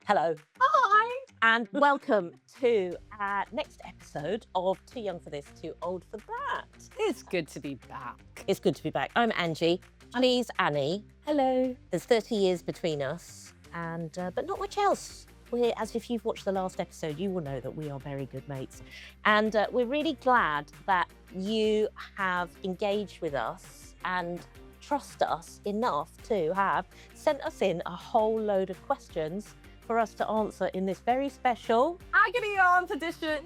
Hello, Hi! and welcome to our next episode of Too Young for This, Too Old for That. It's good to be back. It's good to be back. I'm Angie. She's Annie. Hello. There's 30 years between us, and but not much else. As if you've watched the last episode, you will know that we are very good mates. And we're really glad that you have engaged with us and trust us enough to have sent us in a whole load of questions for us to answer in this very special. Agony Aunt edition.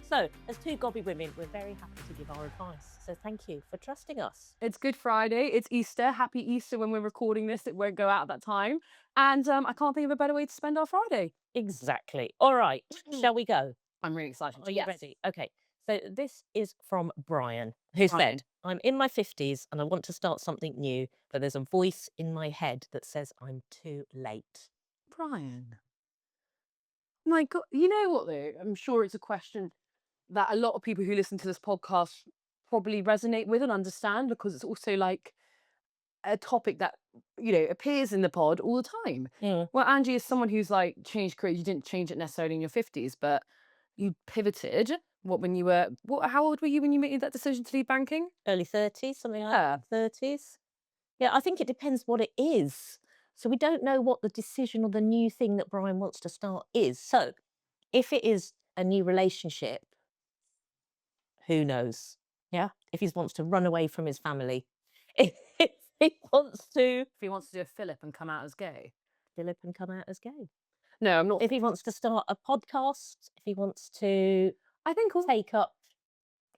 So, as two gobby women, we're very happy to give our advice. So thank you for trusting us. It's Good Friday. It's Easter. Happy Easter when we're recording this. It won't go out at that time. And I can't think of a better way to spend our Friday. Exactly. All right, shall we go? I'm really excited. Are you ready? Okay. So this is from Brian, who said, I'm in my 50s and I want to start something new, but there's a voice in my head that says I'm too late. Brian. My God, you know what though? I'm sure it's a question that a lot of people who listen to this podcast probably resonate with and understand, because it's also like a topic that, appears in the pod all the time. Well, Angie is someone who's like changed career. You didn't change it necessarily in your 50s, but you pivoted. How old were you when you made that decision to leave banking? Early 30s, something like that. 30s. Yeah, I think it depends what it is. So we don't know what the decision or the new thing that Brian wants to start is. So if it is a new relationship, who knows? Yeah. If he wants to run away from his family, if he wants to If he wants to do a Philip and come out as gay. Philip and come out as gay. No, I'm not. If he wants to start a podcast, if he wants to, I think take up,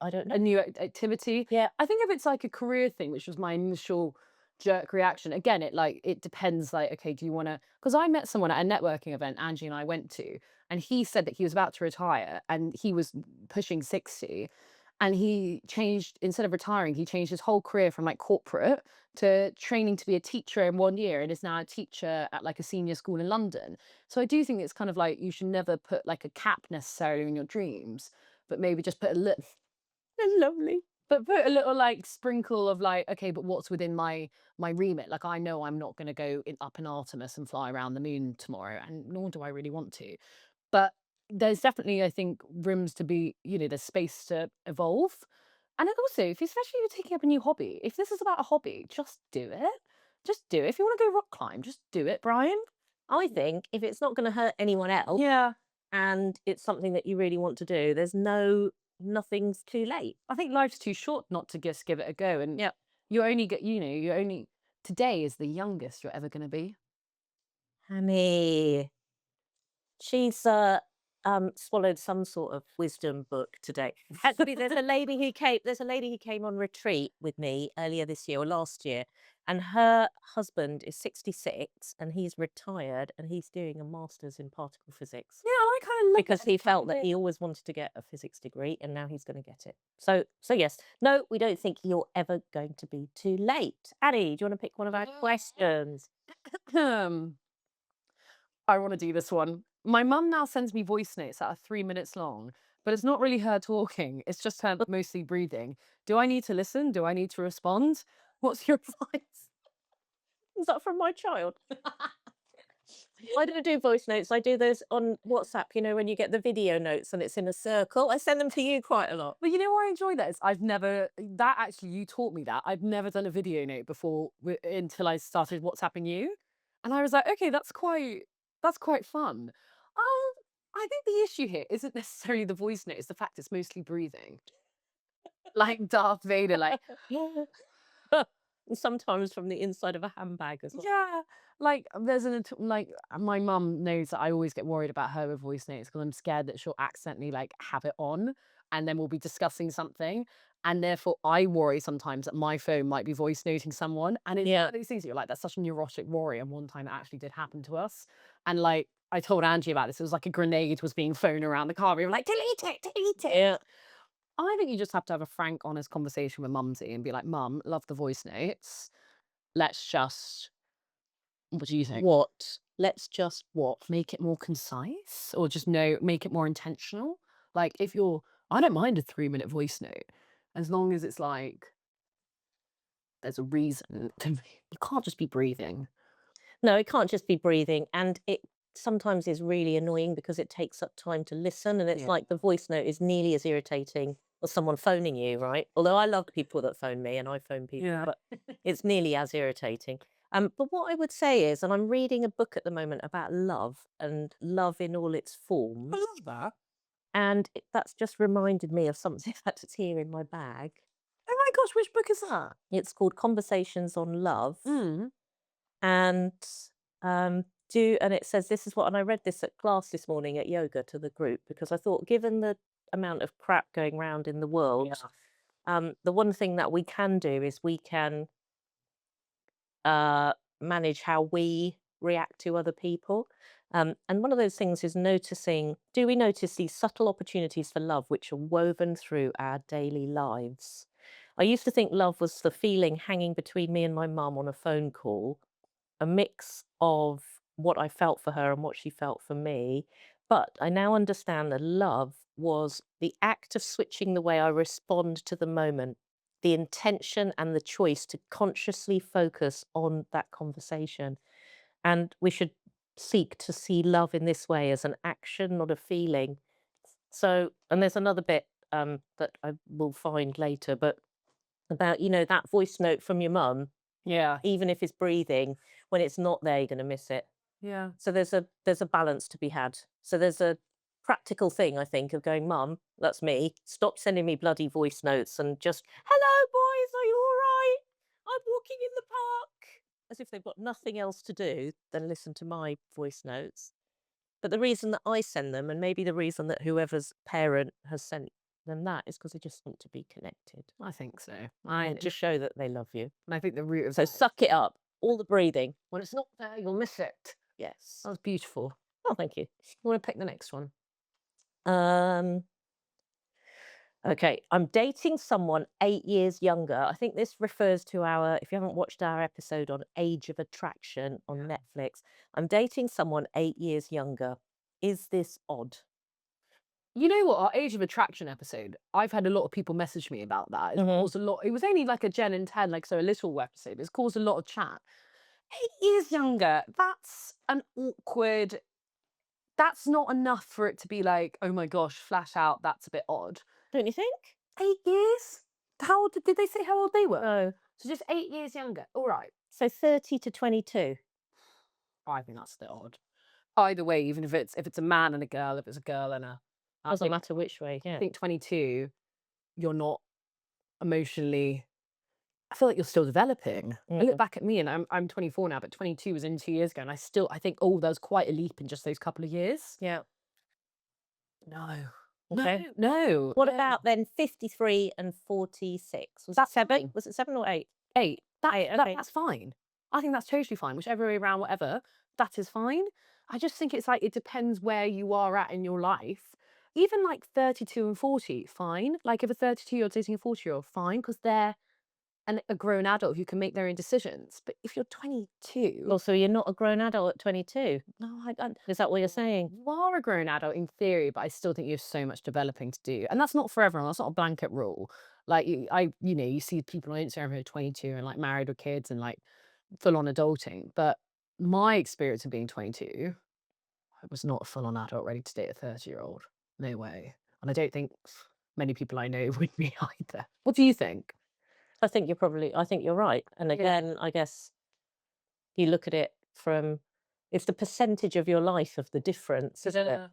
I don't know. a new activity. Yeah. I think if it's like a career thing, which was my initial jerk reaction, again, it depends. Like, okay, do you want to? Because I met someone at a networking event Angie and I went to, and he said that he was about to retire and he was pushing 60. And he changed, instead of retiring, he changed his whole career from like corporate to training to be a teacher in 1 year, and is now a teacher at like a senior school in London. So I do think it's kind of like you should never put like a cap necessarily in your dreams, but maybe just put a little lovely. But put a little like sprinkle of like, okay, but what's within my remit? Like, I know I'm not going to go up in Artemis and fly around the moon tomorrow, and nor do I really want to. But there's definitely, I think, rooms to be, there's space to evolve. And then also, especially if you're taking up a new hobby, if this is about a hobby, just do it. Just do it. If you want to go rock climb, just do it, Brian. I think if it's not going to hurt anyone else, Yeah. and it's something that you really want to do, there's nothing's too late. I think life's too short not to just give it a go. And Yeah. you only get, today is the youngest you're ever going to be. Annie, she's swallowed some sort of wisdom book today. Actually, there's a lady who came on retreat with me earlier this year or last year, and her husband is 66 and he's retired and he's doing a master's in particle physics. Yeah, I kind of love Because he felt that he always wanted to get a physics degree and now he's going to get it. So yes, no, we don't think you're ever going to be too late. Annie, do you want to pick one of our questions? I want to do this one. My mum now sends me voice notes that are 3 minutes long, but it's not really her talking. It's just her mostly breathing. Do I need to listen? Do I need to respond? What's your advice? Is that from my child? I don't do voice notes. I do those on WhatsApp, when you get the video notes and it's in a circle. I send them to you quite a lot. But you know why I enjoy that? You taught me that. I've never done a video note before until I started WhatsApping you. And I was like, okay, that's quite fun. I think the issue here isn't necessarily the voice note, it's the fact it's mostly breathing. Like Darth Vader, like, Sometimes from the inside of a handbag as well. yeah. Like my mum knows that I always get worried about her with voice notes because I'm scared that she'll accidentally like have it on and then we'll be discussing something. And therefore I worry sometimes that my phone might be voice noting someone. And it's one of those things you're like, that's such a neurotic worry. And one time that actually did happen to us. And like I told Angie about this. It was like a grenade was being thrown around the car. We were like, delete it. Yeah. I think you just have to have a frank, honest conversation with Mumsy and be like, Mum, love the voice notes. Let's just, what do you think? What? Let's just what? Make it more concise, or just make it more intentional. Like I don't mind a 3 minute voice note as long as it's like, there's a reason. You can't just be breathing. No, it can't just be breathing, and it sometimes is really annoying because it takes up time to listen, and it's Yeah. like the voice note is nearly as irritating as someone phoning you, right? Although I love people that phone me and I phone people, Yeah. but it's nearly as irritating. But what I would say is, and I'm reading a book at the moment about love and love in all its I forms, love that. and that's just reminded me of something that's here in my bag. Oh my gosh, which book is that? It's called Conversations on Love. Mm. And and it says this is what, and I read this at class this morning at yoga to the group because I thought, given the amount of crap going around in the world, Yeah. the one thing that we can do is we can uh, manage how we react to other people. And one of those things is noticing, do we notice these subtle opportunities for love which are woven through our daily lives? I used to think love was the feeling hanging between me and my mum on a phone call, a mix of what I felt for her and what she felt for me. But I now understand that love was the act of switching the way I respond to the moment, the intention and the choice to consciously focus on that conversation. And we should seek to see love in this way as an action, not a feeling. So, and there's another bit that I will find later, but about, that voice note from your mum, Yeah. even if it's breathing, when it's not there, you're gonna miss it. Yeah. So there's a balance to be had. So there's a practical thing, I think, of going, "Mum, that's me. Stop sending me bloody voice notes and just, 'Hello, boys, are you all right? I'm walking in the park.'" As if they've got nothing else to do than listen to my voice notes. But the reason that I send them, and maybe the reason that whoever's parent has sent them that, is because they just want to be connected I think so. and just show that they love you. And I think the root of So that, suck it up. All the breathing. when it's not there, you'll miss it. Yes. That was beautiful. Oh, thank you. You want to pick the next one? Um, okay. I'm dating someone 8 years younger. I think this refers to our, if you haven't watched our episode on Age of Attraction on Yeah. Netflix, I'm dating someone 8 years younger. Is this odd? You know what? Our Age of Attraction episode, I've had a lot of people message me about that. It's Hmm. caused a lot. It was only like a Jen and 10, like, so a little episode. It's caused a lot of chat. 8 years younger, that's an awkward, that's not enough for it to be like, oh my gosh, flash out, that's a bit odd. Don't you think? 8 years? How old did they say how old they were? Oh, So just 8 years younger. All right. so 30 to 22. I think that's a bit odd. Either way, even if it's a man and a girl, if it's a girl and a, I Doesn't think matter which way. I Yeah. think 22, you're not emotionally. I feel like you're still developing. I look Mm. back at me and I'm 24 now, but 22 was in 2 years ago, and I think, oh, there was quite a leap in just those couple of years. Yeah. No, no, Okay. no, What no. about then 53 and 46? Was that That's seven? fine. Was it 7 or 8? 8. Eight. That Okay. that's fine. I think that's totally fine. Whichever way around, whatever, that is fine. I just think it's like it depends where you are at in your life. Even like 32 and 40, fine. Like if a 32-year-old dating a 40-year-old, fine, because they're a grown adult who can make their own decisions. But if you're 22, Well, so you're not a grown adult at 22. no, I don't. Is that what you're saying? You are a grown adult in theory, but I still think you have so much developing to do. And that's not for everyone. That's not a blanket rule. Like you see people on Instagram who are 22 and like married with kids and like full on adulting. But my experience of being 22, I was not a full on adult ready to date a 30-year-old. No way. And I don't think many people I know would be either. What do you think? I think you're right. And Yeah. again, I guess you look at it from, it's the percentage of your life of the difference, isn't it? Yeah.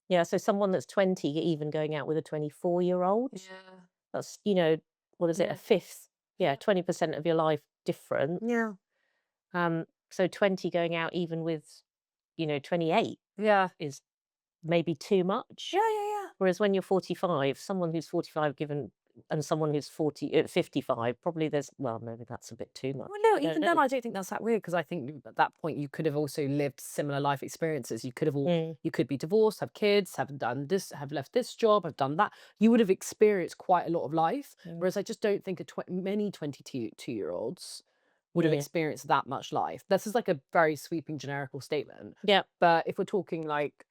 Yeah. So someone that's 20, even going out with a 24-year-old, Yeah. that's, what is it, a Yeah. fifth? Yeah, 20% of your life different. Yeah. So 20 going out even with, 28 Yeah. is maybe too much. Yeah. Yeah. Yeah. Whereas when you're 45, someone who's 45 given and someone who's 55, probably there's, well, maybe that's a bit too much. Well, no, I don't even then, know. I don't think that's that weird because I think at that point you could have also lived similar life experiences. You could have Mm, you could be divorced, have kids, have done this, have left this job, have done that. You would have experienced quite a lot of life. mm, Whereas I just don't think many 22-year-olds would have yeah. experienced that much life. This is like a very sweeping generical statement. Yeah. But if we're talking like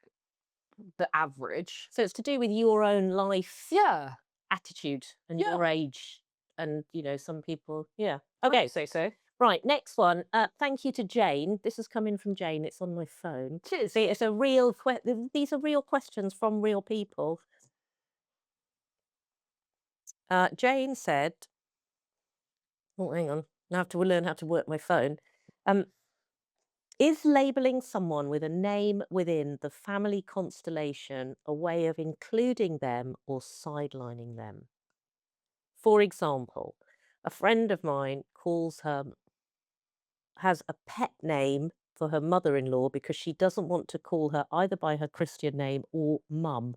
the average, So it's to do with your own life yeah, attitude and yeah, your age. And, some people, yeah. I Okay. would say so. Right, next one. Thank you to Jane. This is coming from Jane. It's on my phone. Cheers. See, it's a real these are real questions from real people. Jane said, oh, hang on. Now I have to learn how to work my phone. Um, is labeling someone with a name within the family constellation a way of including them or sidelining them? For example, a friend of mine has a pet name for her mother-in-law because she doesn't want to call her either by her Christian name or mum.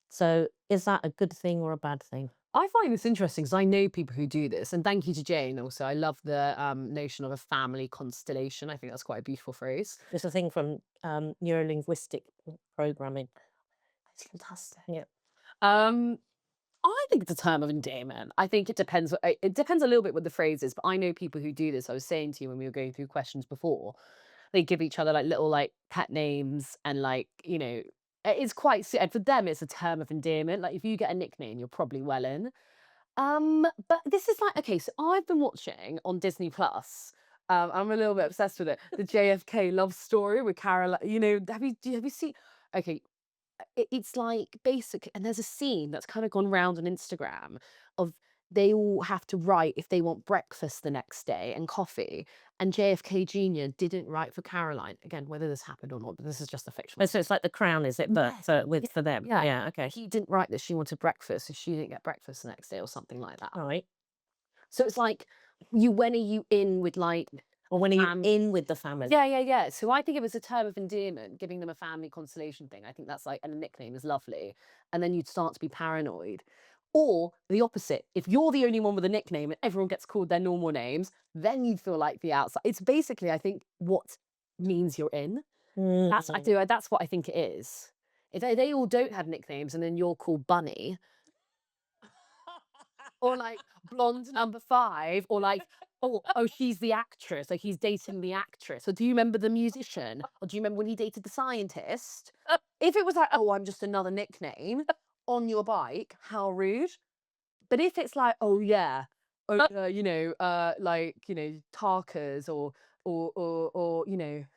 So is that a good thing or a bad thing? I find this interesting because I know people who do this, and thank you to Jane. Also, I love the notion of a family constellation. I think that's quite a beautiful phrase. It's a thing from neuro-linguistic programming. It's fantastic. Yeah. Um, I think it's a term of endearment. I think it depends. It depends a little bit what the phrase is, but I know people who do this. I was saying to you when we were going through questions before, they give each other like little like pet names and like it's quite. And for them, it's a term of endearment. Like if you get a nickname, you're probably well in. But this is like okay, so I've been watching on Disney Plus. I'm a little bit obsessed with it. The JFK love story with Carol. Have you seen? Okay, it's like basic and there's a scene that's kind of gone round on Instagram of they all have to write if they want breakfast the next day and coffee. And JFK Jr. didn't write for Caroline. Again, whether this happened or not, but this is just a Oh, fictional. so it's like The Crown, is it? But Yeah, for them. yeah. Yeah. Okay. He didn't write that she wanted breakfast, so she didn't get breakfast the next day or something like that. Right. So it's like when are you in with like Or when are you um in with the family? yeah, yeah, yeah. So I think it was a term of endearment, giving them a family constellation thing. I think that's like, and a nickname is lovely. And then you'd start to be paranoid. Or the opposite. If you're the only one with a nickname and everyone gets called their normal names, then you'd feel like the outside. It's basically, I think, what means you're in. Mm. That's what I think it is. If they all don't have nicknames and then you're called Bunny, or like blonde number five, or like, oh, she's the actress, like he's dating the actress. Or do you remember the musician? Or do you remember when he dated the scientist? If it was like, oh, I'm just another nickname on your bike, how rude. But if it's like, oh yeah, Tarkers or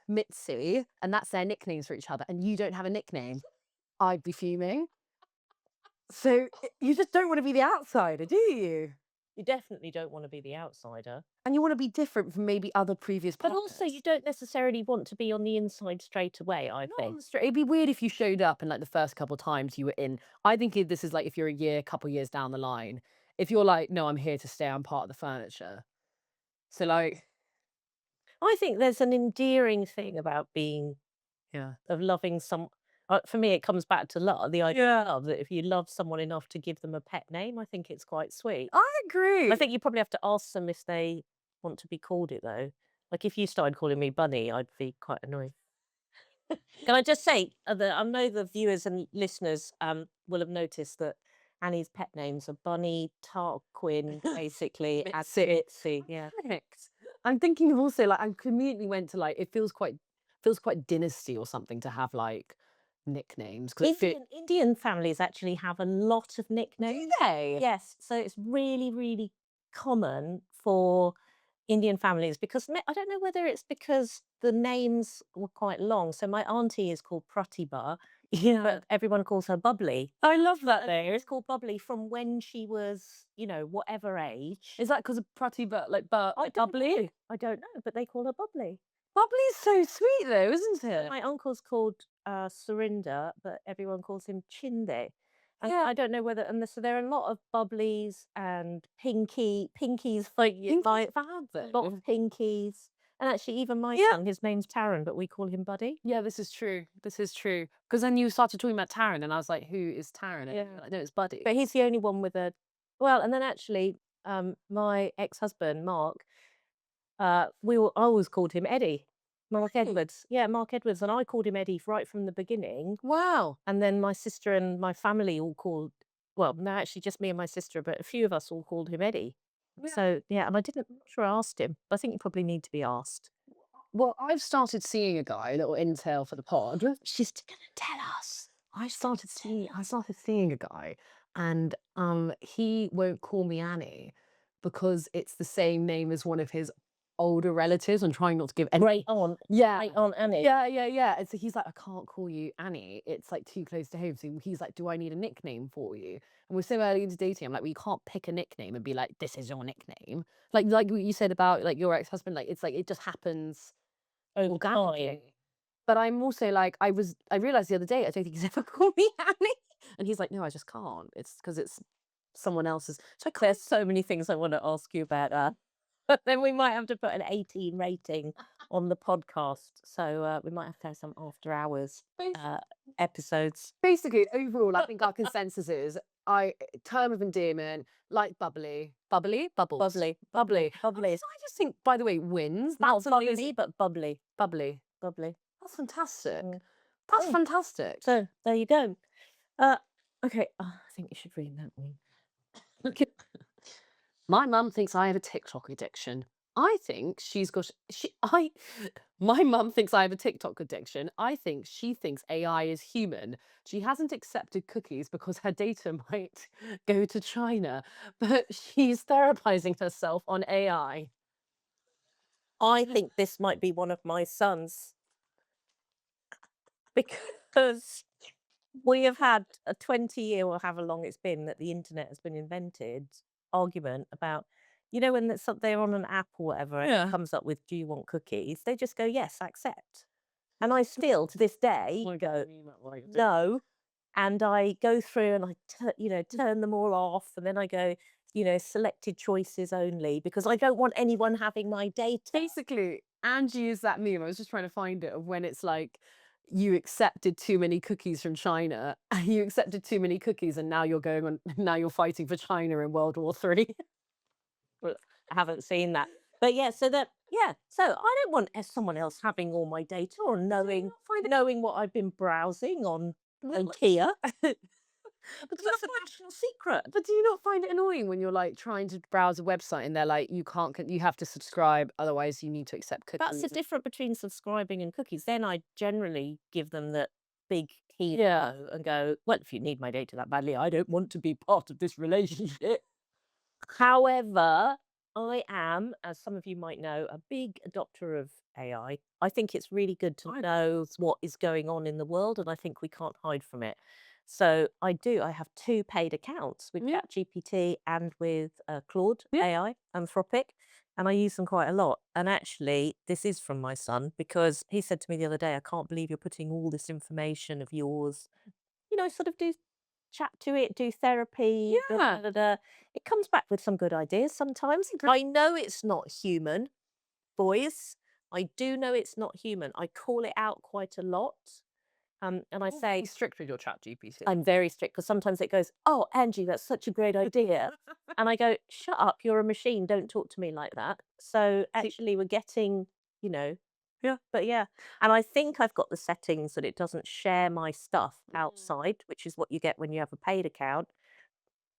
Mitzi, and that's their nicknames for each other, and you don't have a nickname, I'd be fuming. So you just don't want to be the outsider, do you? You definitely don't want to be the outsider. And you wanna be different from maybe other previous But also, partners. you don't necessarily want to be on the inside straight away, I Not on think. the street. It'd be weird if you showed up and, like, the first couple times you were in I think this is, like, if you're a year, couple years down the line. If you're like, "No, I'm here to stay, I'm part of the furniture." So, like I think there's an endearing thing about being yeah. of loving some for me, it comes back to love, the idea of Yeah. love, that if you love someone enough to give them a pet name, I think it's quite sweet. I I agree. think you probably have to ask them if they want to be called it, though. Like, if you started calling me Bunny, I'd be quite annoyed. Can I just say that I know the viewers and listeners will have noticed that Annie's pet names are Bunny, Tarquin, basically, and Mitzi. Mitzi. Yeah. Perfect. I'm thinking of also, like, I conveniently went to, like it feels quite dynasty or something to have, like, nicknames 'cause it fit Indian families actually have a lot of Do nicknames. they? Yes, so it's really, really common for Indian families because I don't know whether it's because the names were quite long. So my auntie is called Pratibha, Yeah. but everyone calls her Bubbly. I love that And name. it's called Bubbly from when she was, whatever age. Is that 'cause of Pratibha, like, I don't bubbly? know. I don't know, but they call her Bubbly. Bubbly's so sweet though, isn't So it? my uncle's called Surinder, but everyone calls him Chinde. And Yeah. I don't know whether, and so there are a lot of Bubblies and Pinkies, like Pinky's my fab lot of though. Pinkies. And actually, even my Yeah. son, his name's Taran, but we call him Buddy. Yeah, this is true. This is true. 'Cause then you started talking about Taryn and I was like, "Who is Taryn?" And Yeah. you're like, "No, it's Buddy." But he's the only one with a, well, and then actually, my ex-husband, Mark, I always called him Eddie. Mark Edwards. Yeah, Mark Edwards. And I called him Eddie right from the beginning. Wow. And then my sister and my family all called, well, no, actually just me and my sister, but a few of us all called him Eddie. Yeah. So yeah, and I'm not sure I asked him, but I think you probably need to be asked. Well, I've started seeing a guy, little intel for the pod. She's gonna tell us. I started seeing a guy and he won't call me Annie because it's the same name as one of his older relatives and trying not to give any. Great aunt. Yeah. Great Aunt Annie. Yeah. And so he's like, I can't call you Annie. It's like too close to home. So he's like, do I need a nickname for you? And we're so early into dating. I'm like, well, you can't pick a nickname and be like, this is your nickname. Like what you said about like your ex-husband, like it's like it just happens Over time. organically. But I'm also like, I realized the other day, I don't think he's ever called me Annie. And he's like, no, I just can't. It's because it's someone else's. So I There's so many things I want to ask you about that. But then we might have to put an 18 rating on the podcast. So we might have to have some after hours episodes. basically, overall, I think our consensus is term of endearment, like bubbly, bubbles, Bubbly. bubbly. Bubbly. So I just think, by the way, wins. Not That's an bubbly, amazing, but bubbly. bubbly. Bubbly. That's fantastic. Mm. That's Mm. fantastic. So there you go. Okay. I think you should read that one. My mum thinks I have a TikTok addiction. I think she's got my mum thinks I have a TikTok addiction. I think she thinks AI is human. She hasn't accepted cookies because her data might go to China, but she's therapizing herself on AI. I think this might be one of my sons because we have had a 20-year or however long it's been that the internet has been invented argument about, when they're on an app or whatever and Yeah. it comes up with, do you want cookies? They just go, yes, accept. And I still, to this day, go, no. And I go through and I turn them all off. And then I go, selected choices only because I don't want anyone having my data. Basically, Angie is that meme. I was just trying to find it of when it's like you accepted too many cookies from China and you accepted too many cookies and now you're going on now you're fighting for China in World War III. But I haven't seen that. But so I don't want someone else having all my data or knowing what I've been browsing on IKEA. But that's a national secret. But do you not find it annoying when you're like trying to browse a website and they're like, you have to subscribe, otherwise you need to accept cookies? That's the difference between subscribing and cookies. Then I generally give them the big key Yeah. no and go, well, if you need my data that badly, I don't want to be part of this relationship. However, I am, as some of you might know, a big adopter of AI. I think it's really good to know what is going on in the world, and I think we can't hide from it. So I do. I have 2 paid accounts with Yeah. ChatGPT and with Claude Yeah. AI, Anthropic, and I use them quite a lot. And actually, this is from my son because he said to me the other day, "I can't believe you're putting all this information of yours, sort of do chat to it, do therapy, da, Yeah. da, da, da." It comes back with some good ideas sometimes. I know it's not human, boys. I do know it's not human. I call it out quite a lot. And I say, Be strict with your chat GPT. I'm very strict because sometimes it goes, oh, Angie, that's such a great idea. And I go, shut up, you're a machine. Don't talk to me like that. So actually, we're getting, Yeah. but and I think I've got the settings that it doesn't share my stuff outside, which is what you get when you have a paid account.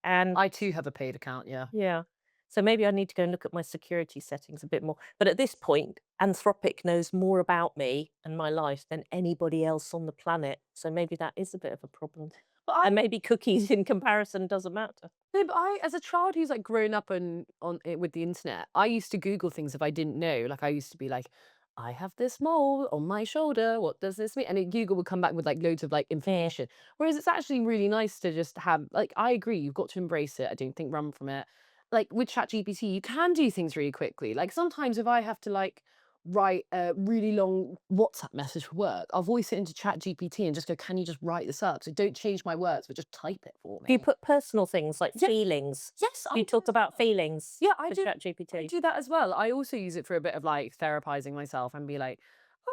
And I too have a paid account, yeah. yeah, so maybe I need to go and look at my security settings a bit more. But at this point, Anthropic knows more about me and my life than anybody else on the planet. So maybe that is a bit of a problem. But And maybe cookies in comparison doesn't matter. no, but as a child who's like grown up on it with the internet, I used to Google things if I didn't know. Like I used to be like, I have this mole on my shoulder. What does this mean? And Google would come back with like loads of like information. Whereas it's actually really nice to just have like I agree, you've got to embrace it. I don't think run from it. Like with ChatGPT, you can do things really quickly. Like sometimes if I have to like write a really long WhatsApp message for work, I'll voice it into ChatGPT and just go, can you just write this up? So don't change my words, but just type it for Do you me. put personal things like feelings? Yes, You talk about feelings. Yeah, I with do. I ChatGPT. do that as well. I also use it for a bit of like therapizing myself and be like,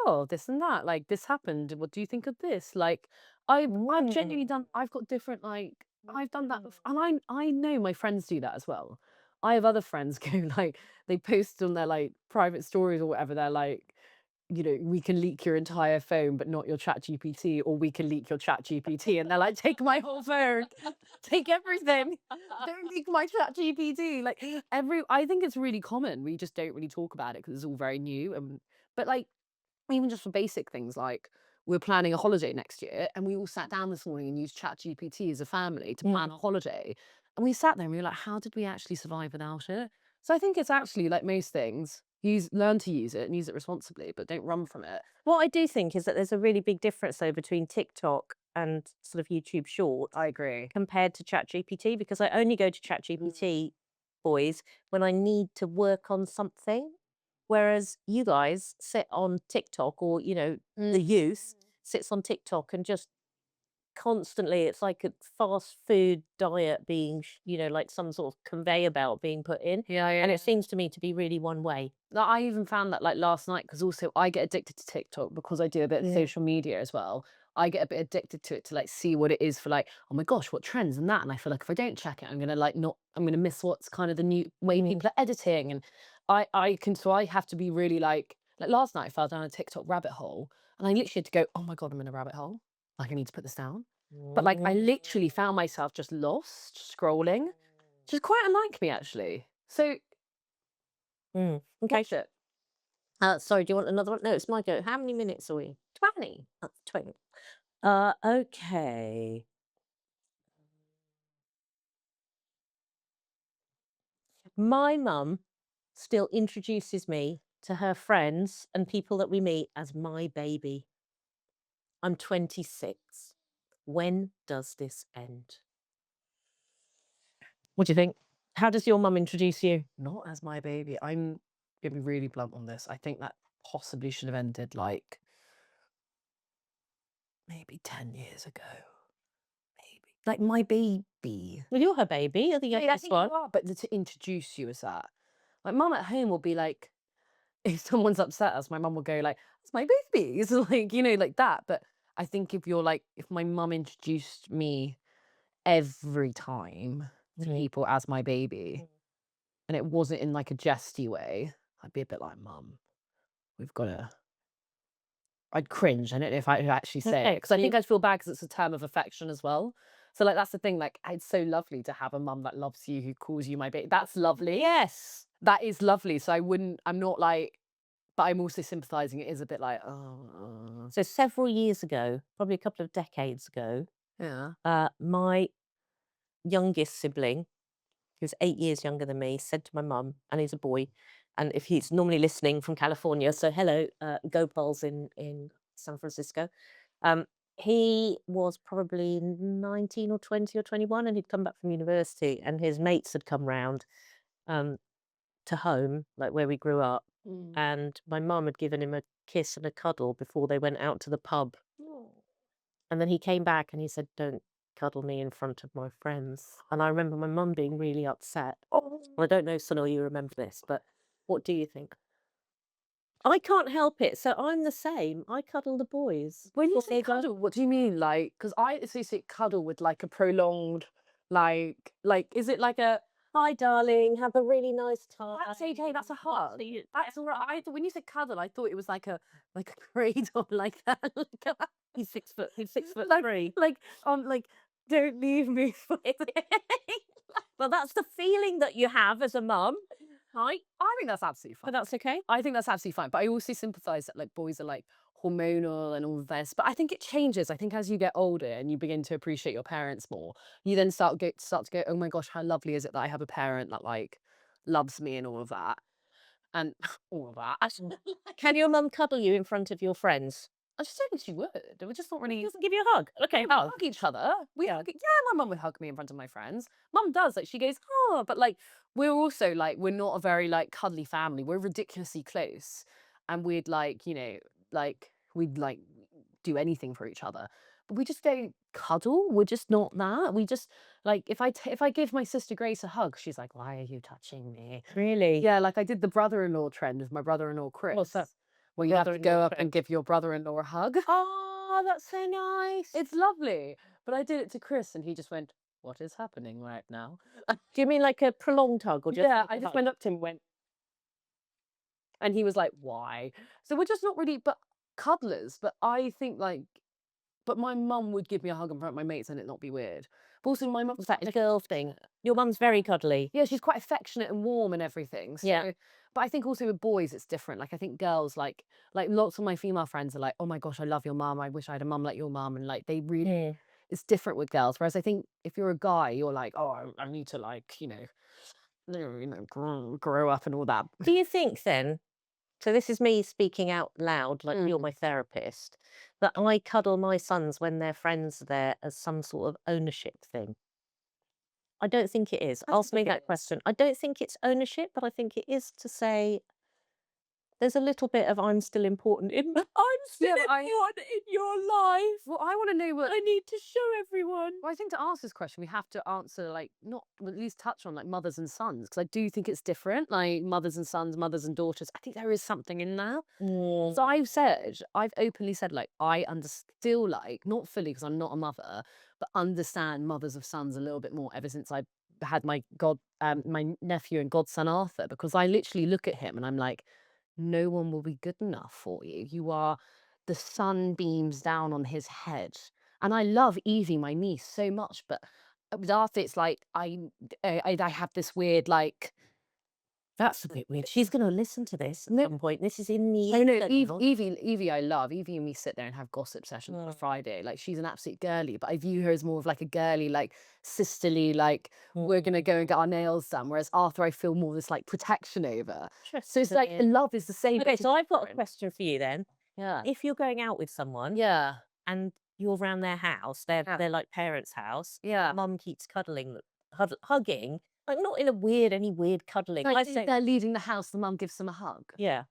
oh, this and that, like this happened. What do you think of this? Like, I've genuinely done. I've got different like I've done that, and I know my friends do that as well. I have other friends go like they post on their like private stories or whatever. They're like, we can leak your entire phone, but not your chat GPT, or we can leak your chat GPT. And they're like, take my whole phone, take everything. Don't leak my chat GPT. Like I think it's really common. We just don't really talk about it because it's all very new. But like, even just for basic things like we're planning a holiday next year and we all sat down this morning and used chat GPT as a family to plan a holiday. And we sat there and we were like, how did we actually survive without it? So I think it's actually like most things, learn to use it and use it responsibly, but don't run from it. What I do think is that there's a really big difference though between TikTok and sort of YouTube Shorts I agree. compared to ChatGPT because I only go to ChatGPT, boys, when I need to work on something. Whereas you guys sit on TikTok or, the youth sits on TikTok and just constantly, it's like a fast food diet being, like some sort of conveyor belt being put in. Yeah, And yeah. it seems to me to be really one way. Like, I even found that like last night because also I get addicted to TikTok because I do a bit of Yeah. social media as well. I get a bit addicted to it to like see what it is for like, oh my gosh, what trends and that. And I feel like if I don't check it, I'm gonna like not I'm gonna miss what's kind of the new way people are editing. And I have to be really like last night I fell down a TikTok rabbit hole and I literally had to go, oh my God, I'm in a rabbit hole. Like I need to put this down. But like I literally found myself just lost scrolling, which is quite unlike me actually. So Okay. watch it. Sorry, do you want another one? No, it's my go. How many minutes are we? 20. 20. Okay. My mum still introduces me to her friends and people that we meet as my baby. I'm 26. When does this end? What do you think? How does your mum introduce you? Not as my baby. I'm gonna be really blunt on this. I think that possibly should have ended like maybe 10 years ago. Maybe. Like my baby. Well, you're her baby. You're the Yeah, I youngest think one. you are, but to introduce you as that. Like mum at home will be like, if someone's upset us, my mum will go like, "That's my baby." It's like, like that. But I think if you're like, if my mum introduced me every time to Mhm. people as my baby, and it wasn't in like a jesty way, I'd be a bit like, "Mum, we've got to." I'd cringe. I don't know if I would actually say it Okay. because I think I'd feel bad because it's a term of affection as well. So like that's the thing. Like it's so lovely to have a mum that loves you, who calls you my baby. That's lovely. Yes. That is lovely. So I wouldn't. I'm not like, but I'm also sympathising. It is a bit like, oh, So several years ago, probably a couple of decades ago, yeah. my youngest sibling, who's 8 years younger than me, said to my mum, and he's a boy, and if he's normally listening from California, so hello, Gopal's in San Francisco. Um, he was probably 19 or 20 or 21, and he'd come back from university, and his mates had come round um, to home, like where we grew up, Mm. and my mum had given him a kiss and a cuddle before they went out to the pub. Oh. And then he came back and he said, "Don't cuddle me in front of my friends." And I remember my mum being really upset. Oh. Well, I don't know, Sunil, you remember this, but what do you think? I can't help it. So I'm the same. I cuddle the boys. When you Before say they go. cuddle, what do you mean? Like, because I associate cuddle with like a prolonged, is it like a? Hi, darling. Have a really nice time. That's okay. That's a I'll hug. see you. That's all right. When you said cuddle, I thought it was like a cradle, like that. He's 6 foot. He's 6 foot like, three. like, don't leave me. Well, that's the feeling that you have as a mum, right? I think that's absolutely But fine. that's okay. I think that's absolutely fine. But I also sympathise that like boys are like hormonal and all of this. But I think it changes. I think as you get older and you begin to appreciate your parents more, you then start to go, oh my gosh, how lovely is it that I have a parent that like loves me and all of that. And all of that. Can your mum cuddle you in front of your friends? I just don't think she would. We're just not She really. doesn't give you a hug. Okay, We hug. hug each other. Yeah. Yeah, my mum would hug me in front of my friends. Mum does. Like she goes, oh, but like we're also like we're not a very like cuddly family. We're ridiculously close, and we'd like we'd like do anything for each other. But we just don't cuddle. We're just not that. We just like if I give my sister Grace a hug, she's like, why are you touching me? Really? Yeah, like I did the brother-in-law trend with my brother-in-law What's that? Chris, where you have to go Brother-in-law up and trend. give your brother-in-law a hug. Oh, that's so nice. It's lovely. But I did it to Chris and he just went, "What is happening right now?" Do you mean like a prolonged hug or just Yeah, like I a just hug? went up to him and went, and he was like, "Why?" So we're just not really but cuddlers, but I think like but my mum would give me a hug in front of my mates and it not be weird. But also my mum's Is that a girl thing? Your mum's very cuddly. yeah, she's quite affectionate and warm and everything. Yeah. So but I think also with boys it's different. Like I think girls like lots of my female friends are like, "Oh my gosh, I love your mum. I wish I had a mum like your mum." And like they really Mm. it's different with girls. Whereas I think if you're a guy, you're like, "Oh, I need to like, grow up and all that." Do you think then So this is me speaking out loud, like you're my therapist, that I cuddle my sons when their friends are there as some sort of ownership thing. I don't think it is. I Ask me think it that is. question. I don't think it's ownership, but I think it is to say there's a little bit of I'm still important in I'm still Yeah, but important in your life. well, I want to know what. I need to show everyone. Well, I think to ask this question, we have to answer like not well, at least touch on like mothers and sons because I do think it's different. Like mothers and sons, mothers and daughters. I think there is something in there. So I've openly said like still like not fully because I'm not a mother, but understand mothers of sons a little bit more ever since I had my nephew and godson Arthur because I literally look at him and I'm like, no one will be good enough for you. You are the sun beams down on his head. And I love Evie, my niece, so much, but with Arthur, it's like I have this weird like That's a bit weird. She's going to listen to this at no, some point. This is in the oh no, ether now. Evie, I love. Evie and me sit there and have gossip sessions on a Friday. Like she's an absolute girly, but I view her as more of like a girly, like sisterly, like we're gonna go and get our nails done. Whereas Arthur, I feel more this like protection over. So it's like Interesting. love is the same. Okay, but so I've got a different. question for you then. Yeah. If you're going out with someone Yeah. and you're around their house, Yeah. they're like parents' house, Yeah. mum keeps cuddling, hugging, like not in any weird cuddling. I Like say, they're leaving the house, the mum gives them a hug. yeah.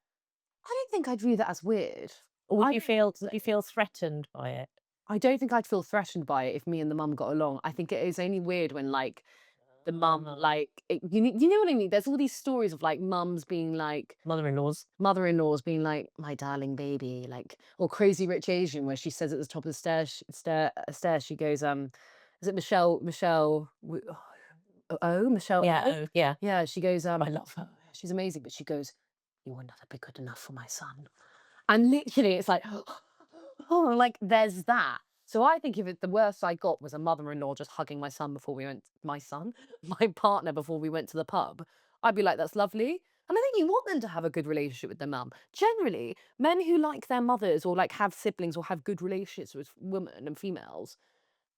I don't think I'd view that as weird. Or would I you feel threatened by it? I don't think I'd feel threatened by it if me and the mum got along. I think it is only weird when like the mum like you know what I mean. There's all these stories of like mums being like mother-in-laws being like my darling baby, like or Crazy Rich Asian where she says at the top of the stairs she goes is it Michelle Yeah, O? oh, yeah. Yeah, she goes I love her. she's amazing, but she goes, you will never be good enough for my son. And literally, it's like, oh, like there's that. So I think if the worst I got was a mother-in-law just hugging my son before we went, my partner before we went to the pub, I'd be like, that's lovely. And I think you want them to have a good relationship with their mum. Generally, men who like their mothers or like have siblings or have good relationships with women and females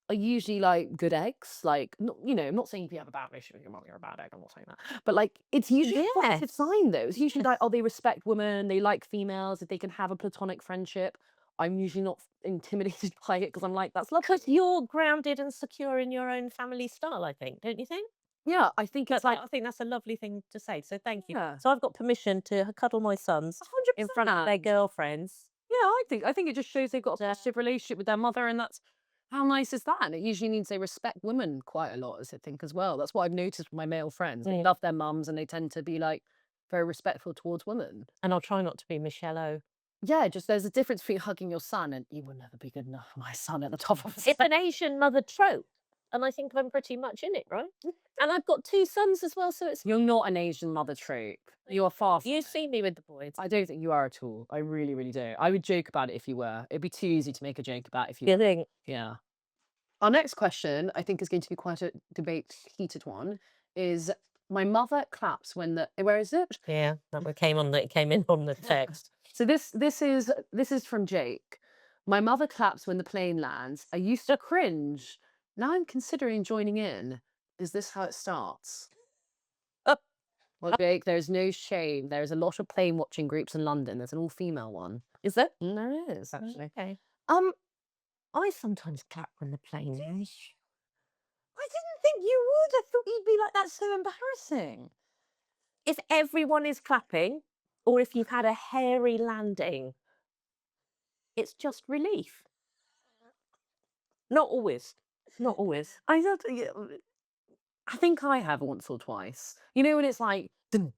are usually like good eggs. Like, I'm not saying if you have a bad relationship with your mom, you're a bad egg. I'm not saying that. But like, it's usually a positive sign though. It's usually like, oh, they respect women, they like females, if they can have a platonic friendship. I'm usually not intimidated by it because I'm like, that's lovely. Because you're grounded and secure in your own family style, I think, don't you think? Yeah, I think it's like, I think that's a lovely thing to say. So thank you. yeah, So I've got permission to cuddle my sons in front of their 100%. girlfriends. Yeah, I think it just shows they've got a positive relationship with their mother, and that's how nice is that? And it usually means they respect women quite a lot, as I think as well. That's what I've noticed with my male friends. They love their mums, and they tend to be like very respectful towards women. And I'll try not to be Michelle O. Yeah, just there's a difference between hugging your son and you will never be good enough for my son at the top of It's an Asian mother trope. And I think I'm pretty much in it, right? And I've got 2 sons as well, so it's You're not an Asian mother trope. You are far from you it. see me with the boys. I don't think you are at all. I really, really do. I would joke about it if you were. It'd be too easy to make a joke about if you. You think? Yeah. Our next question, I think, is going to be quite a heated one. Is my mother claps when the where is it? Yeah, that one came in on the text. So this is from Jake. My mother claps when the plane lands. I used to cringe. Now I'm considering joining in. Is this how it starts? Well, Jake, there's no shame. There's a lot of plane watching groups in London. There's an all-female one. Is there? There is, actually. Okay. Um, I sometimes clap when the plane lands. I didn't think you would. I thought you'd be like, that's so embarrassing. If everyone is clapping, or if you've had a hairy landing, it's just relief. Not always. Not always. I thought, yeah, I think I have once or twice. You know when it's like, It's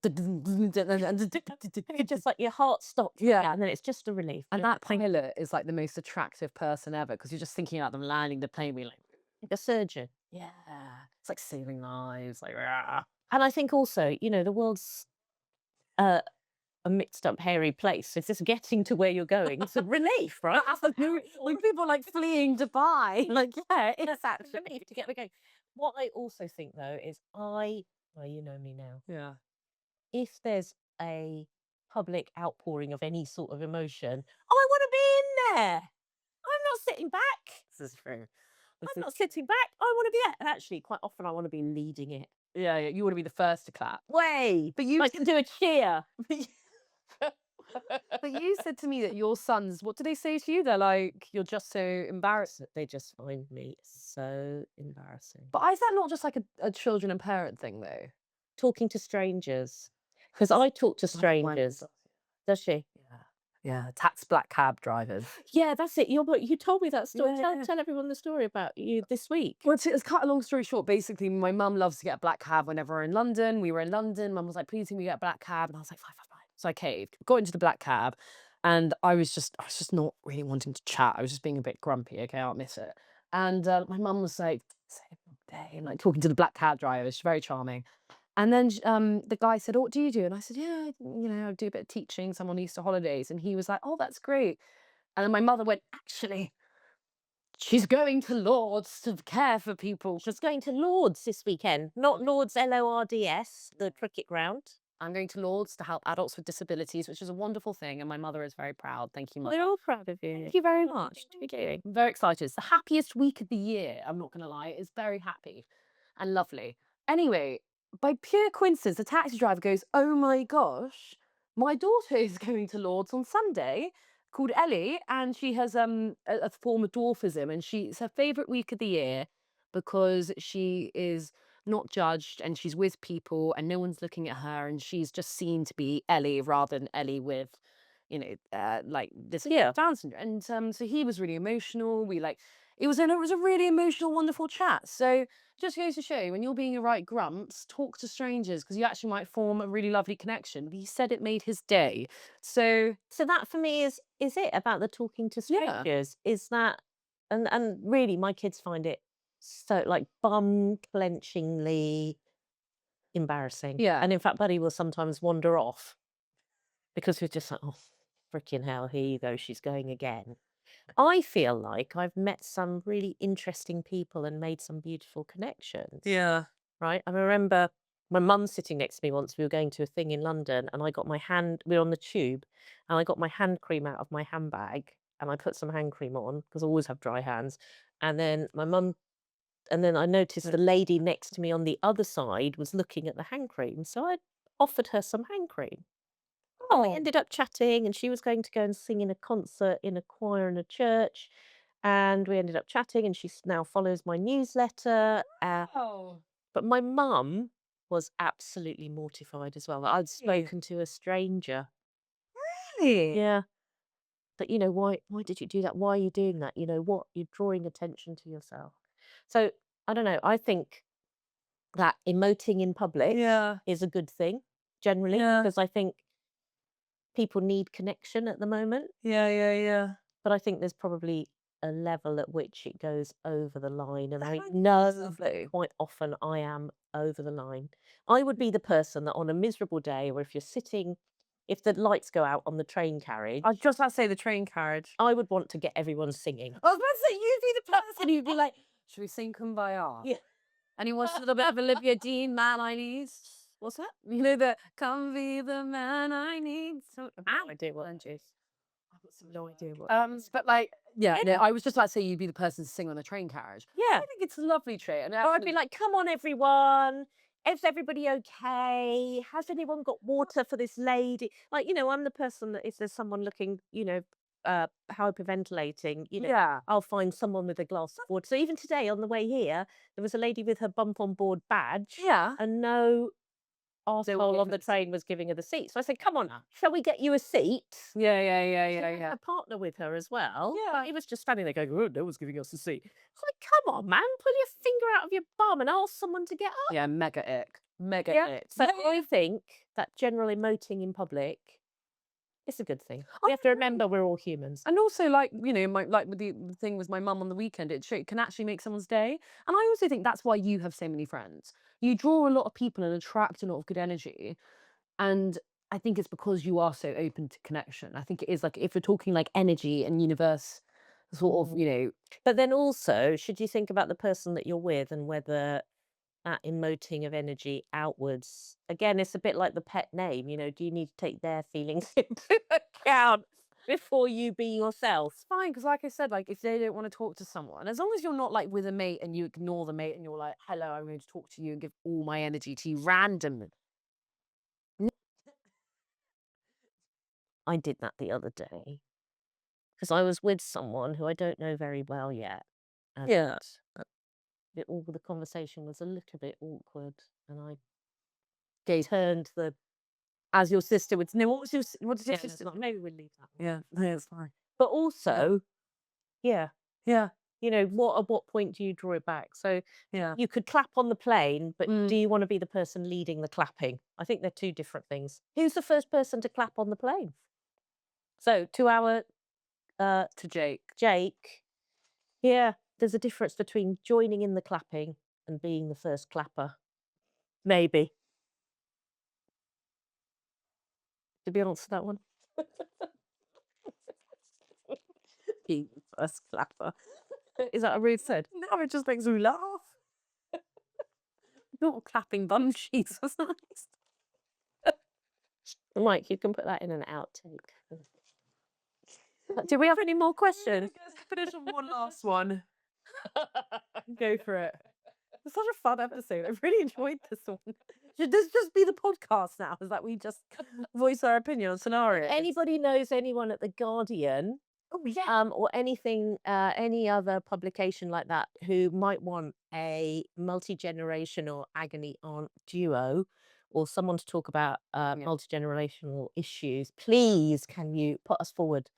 just like your heart stops. Yeah. And then it's just a relief. and that pilot is like the most attractive person ever because you're just thinking about them landing the plane, being like, Like a surgeon. yeah, it's like saving lives, like, rah. And I think also, the world's a mixed up, hairy place. It's just getting to where you're going. It's a relief, right? When people are like fleeing Dubai, like, yeah, It's a relief to get me going. What I also think though is well, you know me now. yeah. If there's a public outpouring of any sort of emotion, I want to be in there. I'm not sitting back. This is true. I'm not sitting back. I want to be there. And actually, quite often I want to be leading it. Yeah, you want to be the first to clap. Way. But you I can do a cheer. But you said to me that your sons, what do they say to you? They're like, you're just so embarrassed. They just find me so embarrassing. But is that not just like a children and parent thing though? Talking to strangers, because I talk to My mum strangers. does. Does she? Yeah. Yeah. Tax black cab drivers. Yeah, that's it. You told me that story. Yeah, Tell yeah. tell everyone the story about you this week. Well, to cut a long story short, basically, my mum loves to get a black cab whenever we're in London. We were in London. Mum was like, please can we get a black cab? And I was like, fine, fine, fine. So I caved, got into the black cab, and I was just not really wanting to chat. I was just being a bit grumpy. Okay, I'll admit it. And my mum was like, save the day, and like talking to the black cab driver. She's very charming. And then the guy said, "Oh, what do you do?" And I said, "Yeah, I do a bit of teaching, some on Easter holidays." And he was like, "Oh, that's great." And then my mother went, "Actually, she's going to Lord's to care for people." She's going to Lord's this weekend, not Lord's Lords, the cricket ground. I'm going to Lord's to help adults with disabilities, which is a wonderful thing, and my mother is very proud. Thank you, mother. We're all proud of you. Thank you very much. Thank you. I'm very excited. It's the happiest week of the year. I'm not going to lie. It's very happy and lovely. Anyway, by pure coincidence, the taxi driver goes, "Oh my gosh, my daughter is going to Lord's on Sunday, called Ellie, and she has a form of dwarfism, and it's her favourite week of the year because she is not judged and she's with people and no one's looking at her and she's just seen to be Ellie rather than Ellie with, like this Yeah. Down syndrome." And so he was really emotional. It was a really emotional, wonderful chat. So just goes to show you, when you're being a right grumps, talk to strangers because you actually might form a really lovely connection. But he said it made his day. So So that for me is it about the talking to yeah, strangers. Is that and really my kids find it so like bum clenchingly embarrassing. yeah, And in fact, Buddy will sometimes wander off because we're just like, oh freaking hell, here you go, she's going again. I feel like I've met some really interesting people and made some beautiful connections. yeah. Right? I remember my mum sitting next to me once. We were going to a thing in London, and we were on the tube, and I got my hand cream out of my handbag, and I put some hand cream on because I always have dry hands. And then I noticed the lady next to me on the other side was looking at the hand cream, so I offered her some hand cream. And we Oh, ended up chatting, and she was going to go and sing in a concert in a choir in a church. And we ended up chatting, and now follows my newsletter. oh, But my mum was absolutely mortified as well. That I'd really? spoken to a stranger. Really? Yeah. That, why did you do that? Why are you doing that? You know what? You're drawing attention to yourself. So I don't know. I think that emoting in public Yeah, is a good thing generally, yeah, because I think people need connection at the moment. yeah, yeah, yeah. But I think there's probably a level at which it goes over the line, and I That know is lovely. quite often I am over the line. I would be the person that on a miserable day, or if the lights go out on the train carriage, I was just about to say the train carriage. I would want to get everyone singing. I was about to say, you'd be the person who'd be like, should we sing Kumbaya? Yeah. And he wants a little bit of Olivia Dean, Man I Need. What's that? You know, the Come Be the Man I Need. So, I've no idea what Angie. I've got no idea what. but like, yeah, no, Yeah. I was just about to say you'd be the person to sing on a train carriage. I Yeah. think it's a lovely trait. And Or I'd be actually, like, come on, everyone. Is everybody okay? Has anyone got water for this lady? Like, I'm the person that if there's someone looking, hyperventilating, yeah. I'll find someone with a glass of water. So even today on the way here, there was a lady with her bump on board badge Yeah. and no So arsehole on the train was giving her the seat. So I said, come on, shall we get you a seat? yeah, yeah, yeah, She yeah, had yeah. her partner with her as well. Yeah. But he was just standing there going, oh, no one's giving us a seat. It's like, come on, man, pull your finger out of your bum and ask someone to get up. Yeah, mega ick. Mega Yeah. ick. So Yeah, I think that general emoting in public is a good thing. I We have to agree. remember we're all humans. And also, like, like with the thing with my mum on the weekend, it can actually make someone's day. And I also think that's why you have so many friends. You draw a lot of people and attract a lot of good energy. And I think it's because you are so open to connection. I think it is like, if we're talking like energy and universe, sort of, But then also, should you think about the person that you're with and whether that emoting of energy outwards, again, it's a bit like the pet name, do you need to take their feelings into account before you be yourself? it's fine. Because, like I said, like, if they don't want to talk to someone, as long as you're not like with a mate and you ignore the mate and you're like, hello, I'm going to talk to you and give all my energy to you randomly. I did that the other day because I was with someone who I don't know very well yet. And Yeah. all the conversation was a little bit awkward, and I Gay. turned the As your sister would. No, what did your yeah, it's sister? like, maybe we'll leave that one. Yeah, no, it's fine. But also, yeah, Yeah, you know, at what point do you draw it back? So yeah. you could clap on the plane, but Mm. do you want to be the person leading the clapping? I think they're two different things. Who's the first person to clap on the plane? So to our To Jake. Jake, yeah, there's a difference between joining in the clapping and being the first clapper. Maybe. Did we answer that one? Being the first clapper. Is that a rude said? No, it just makes me laugh. Not clapping bum cheeks. That's nice. Mike, you can put that in an outtake. Do we have any more questions? Let's finish on one last one. Go for it. It's such a fun episode. I've really enjoyed this one. Should this just be the podcast now? Is that we just voice our opinion on scenarios? Anybody knows anyone at The Guardian, Oh, yeah. or anything, any other publication like that who might want a multi-generational Agony Aunt duo, or someone to talk about multi-generational issues, please can you put us forward?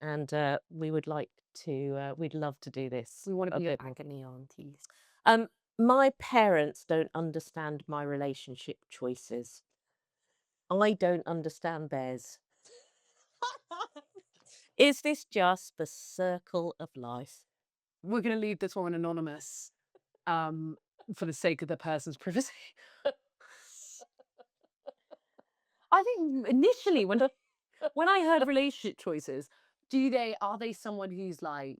And we would like to, we'd love to do this. We want to a be your bit more. agony aunties. My parents don't understand my relationship choices. I don't understand theirs. Is this just the circle of life? We're going to leave this one anonymous for the sake of the person's privacy. I think initially when I heard relationship choices, are they someone who's like,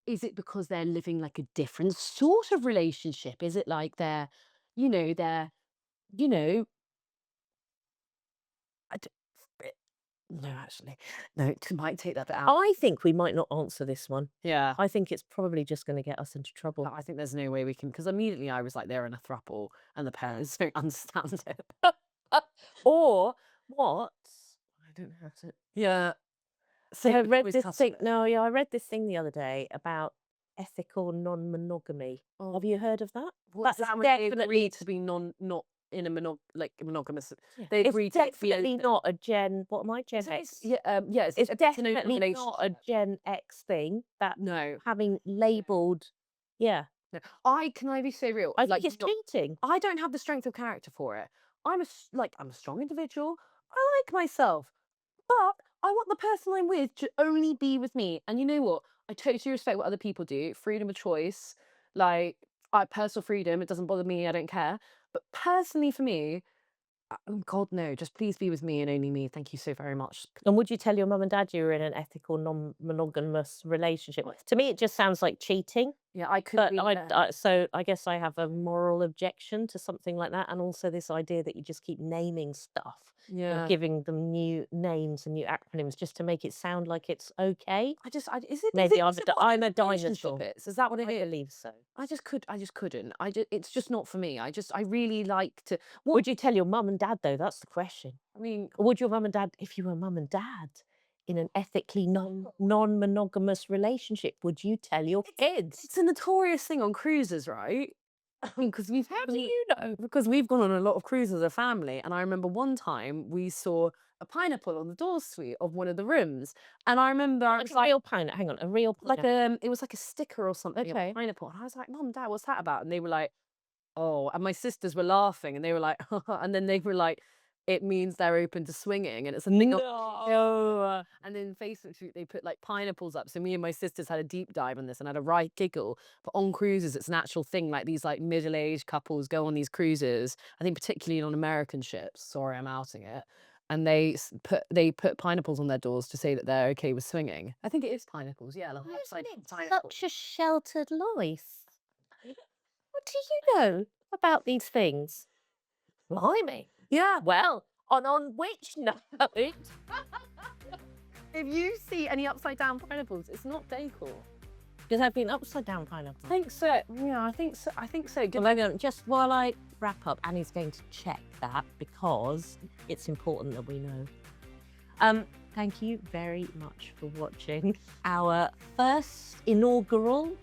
is it because they're living like a different sort of relationship? Is it like they're, you know, I d- no, actually, no, might take that bit out. I think we might not answer this one. Yeah. I think it's probably just going to get us into trouble. I think there's no way we can, because immediately I was like, they're in a throuple and the parents don't understand it. Or what? I don't know how to. Yeah. I read this thing. No, yeah, I read this thing the other day about ethical non-monogamy. Oh. Have you heard of that? That's definitely to be not in a monogamous. Yeah. They It's agree to definitely not a Gen. What am I? Gen X. Yes, It's definitely not a Gen X thing. That no. having labelled. Yeah, No. Can I be so real? I think it's cheating. I don't have the strength of character for it. I'm a strong individual. I like myself, but I want the person I'm with to only be with me. And you know what? I totally respect what other people do. Freedom of choice, like personal freedom. It doesn't bother me. I don't care. But personally, for me, oh God, no! Just please be with me and only me. Thank you so very much. And would you tell your mum and dad you were in an ethical, non-monogamous relationship? To me, it just sounds like cheating. Yeah, I could. But so I guess I have a moral objection to something like that, and also this idea that you just keep naming stuff, Yeah. giving them new names and new acronyms just to make it sound like it's okay. Is it? Maybe is it what I'm a relationship dinosaur. is that what it I is? believe so. I just couldn't. It's just not for me. I really like to. Would you tell your mum and dad though? That's the question. I mean, Or would your mum and dad, if you were mum and dad in an ethically non-monogamous relationship, would you tell your kids? it's a notorious thing on cruises, right? Because How do you know? Because we've gone on a lot of cruises as a family, and I remember one time we saw a pineapple on the door suite of one of the rooms, and I remember I was Like a real pineapple. Hang on, a real pineapple. it was like a sticker or something, Okay. a pineapple, and I was like, Mum, Dad, what's that about? And they were like, oh, and my sisters were laughing, and they were like, and then they were like, it means they're open to swinging, and it's a thing. No. And then Facebook group, they put like pineapples up. So me and my sisters had a deep dive on this and had a right giggle. But on cruises, it's an actual thing. Like these like middle-aged couples go on these cruises. I think particularly on American ships. Sorry, I'm outing it. And they put pineapples on their doors to say that they're okay with swinging. I think it is pineapples. Yeah, like upside pineapple. Such a sheltered life. What do you know about these things? Blimey. Yeah. Well, on which note? If you see any upside down pineapples, it's not decor. Because I've been upside down pineapple. I think so. Yeah, I think so. I think so. Well, hang on, just while I wrap up, Annie's going to check that because it's important that we know. Thank you very much for watching our first inaugural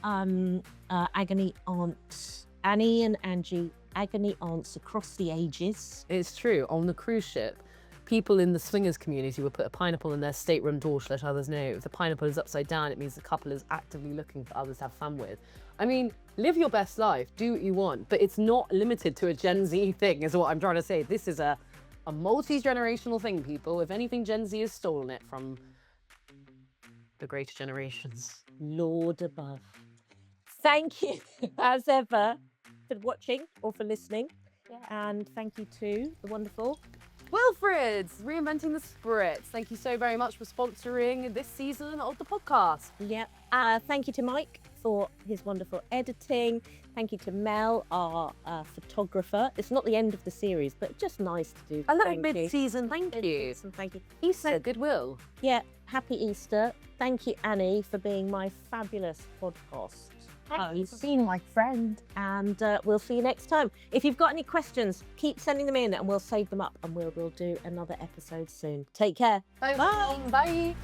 Agony Aunt, Annie and Angie, Agony Aunts across the ages. It's true. On the cruise ship, people in the swingers community will put a pineapple in their stateroom door to let others know. If the pineapple is upside down, it means the couple is actively looking for others to have fun with. I mean, live your best life, do what you want, but it's not limited to a Gen Z thing, is what I'm trying to say. This is a multi-generational thing, people. If anything, Gen Z has stolen it from the greater generations. Lord above. Thank you, as ever, for watching or for listening. And thank you to the wonderful Wilfred's Reinventing the Spritz. Thank you so very much for sponsoring this season of the podcast. Yeah. Thank you to Mike for his wonderful editing. Thank you to Mel, our photographer. It's not the end of the series, but just nice to do. A little Thank you. mid-season thank you. Mid-season, thank you. Easter, goodwill. Yeah, happy Easter. Thank you, Annie, for being my fabulous podcast Thank you host. for being my friend. And we'll see you next time. If you've got any questions, keep sending them in and we'll save them up and we'll do another episode soon. Take care. Bye. Bye. Bye.